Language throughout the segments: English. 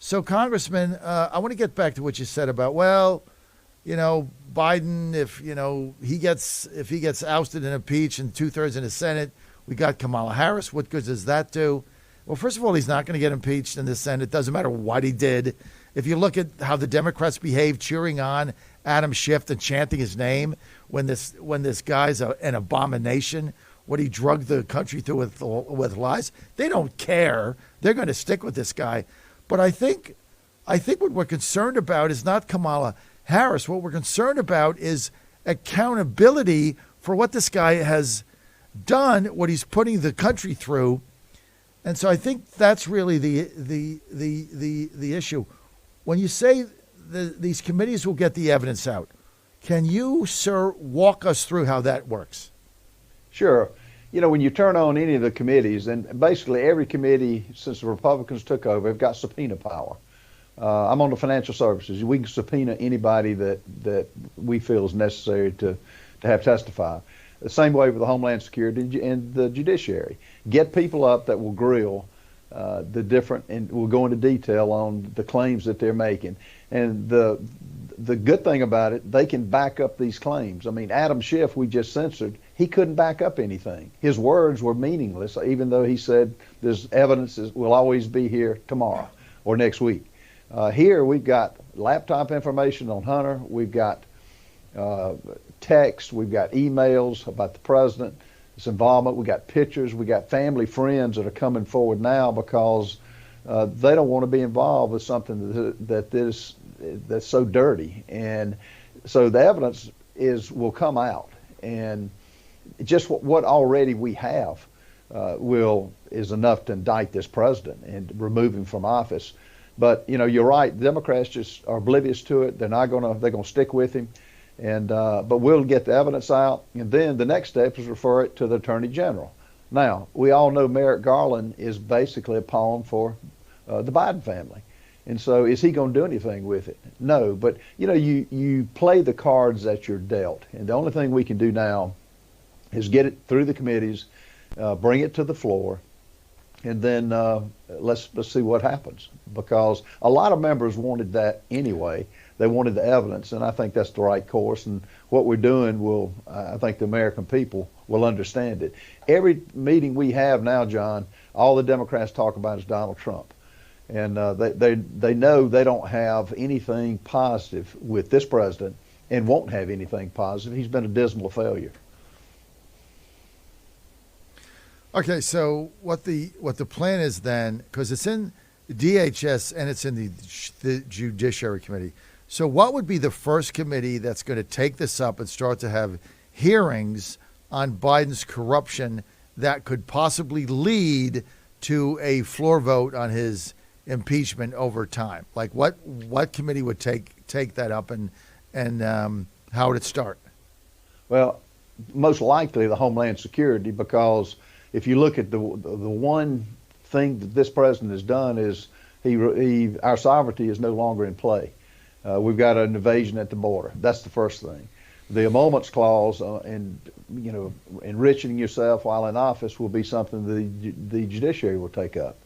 So, Congressman, I want to get back to what you said about, well, Biden, if he gets ousted and impeached and 2/3 in the Senate, we got Kamala Harris. What good does that do? Well, first of all, he's not going to get impeached in the Senate. It doesn't matter what he did. If you look at how the Democrats behaved, cheering on Adam Schiff and chanting his name when this guy's an abomination, what he drugged the country through with lies, they don't care. They're going to stick with this guy. But I think what we're concerned about is not Kamala Harris. What we're concerned about is accountability for what this guy has done, what he's putting the country through. And so I think that's really the issue. When you say these committees will get the evidence out, can you, sir, walk us through how that works? Sure. When you turn on any of the committees, and basically every committee since the Republicans took over have got subpoena power. I'm on the financial services. We can subpoena anybody that we feel is necessary to have testify. The same way with the Homeland Security and the judiciary. Get people up that will grill the different, and we'll go into detail on the claims that they're making. And the good thing about it, they can back up these claims. I mean, Adam Schiff, we just censored, he couldn't back up anything. His words were meaningless, even though he said there's evidence will always be here tomorrow or next week. Here we've got laptop information on Hunter. We've got text. We've got emails about the president, his involvement. We got pictures. We got family friends that are coming forward now because they don't want to be involved with something that's so dirty. And so the evidence will come out, and just what already we have is enough to indict this president and remove him from office. But you're right. The Democrats just are oblivious to it. They're gonna stick with him, and but we'll get the evidence out, and then the next step is refer it to the Attorney General. Now we all know Merrick Garland is basically a pawn for the Biden family, and so is he going to do anything with it? No. But you play the cards that you're dealt, and the only thing we can do now is get it through the committees, bring it to the floor. And then let's see what happens, because a lot of members wanted that anyway. They wanted the evidence, and I think that's the right course. And what we're doing I think the American people will understand it. Every meeting we have now, John, all the Democrats talk about is Donald Trump. And they know they don't have anything positive with this president and won't have anything positive. He's been a dismal failure. Okay, so what the plan is then, because it's in DHS and it's in the Judiciary Committee. So what would be the first committee that's going to take this up and start to have hearings on Biden's corruption that could possibly lead to a floor vote on his impeachment over time? Like what committee would take that up, and how would it start? Well, most likely the Homeland Security, because if you look at the one thing that this president has done is our sovereignty is no longer in play. We've got an invasion at the border. That's the first thing. The emoluments clause and enriching yourself while in office will be something the judiciary will take up.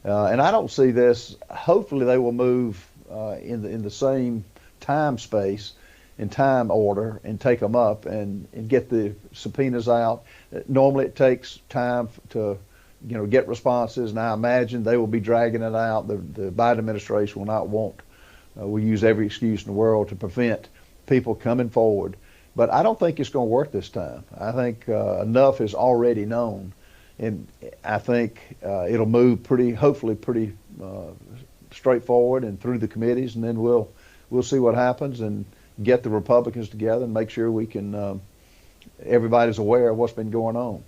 And I don't see this. Hopefully they will move in the same time space and time order and take them up and get the subpoenas out. Normally it takes time to get responses, and I imagine they will be dragging it out. The Biden administration will not want. We use every excuse in the world to prevent people coming forward. But I don't think it's going to work this time. I think enough is already known, and I think it'll move hopefully pretty straightforward and through the committees, and then we'll see what happens and get the Republicans together and make sure we can everybody's aware of what's been going on.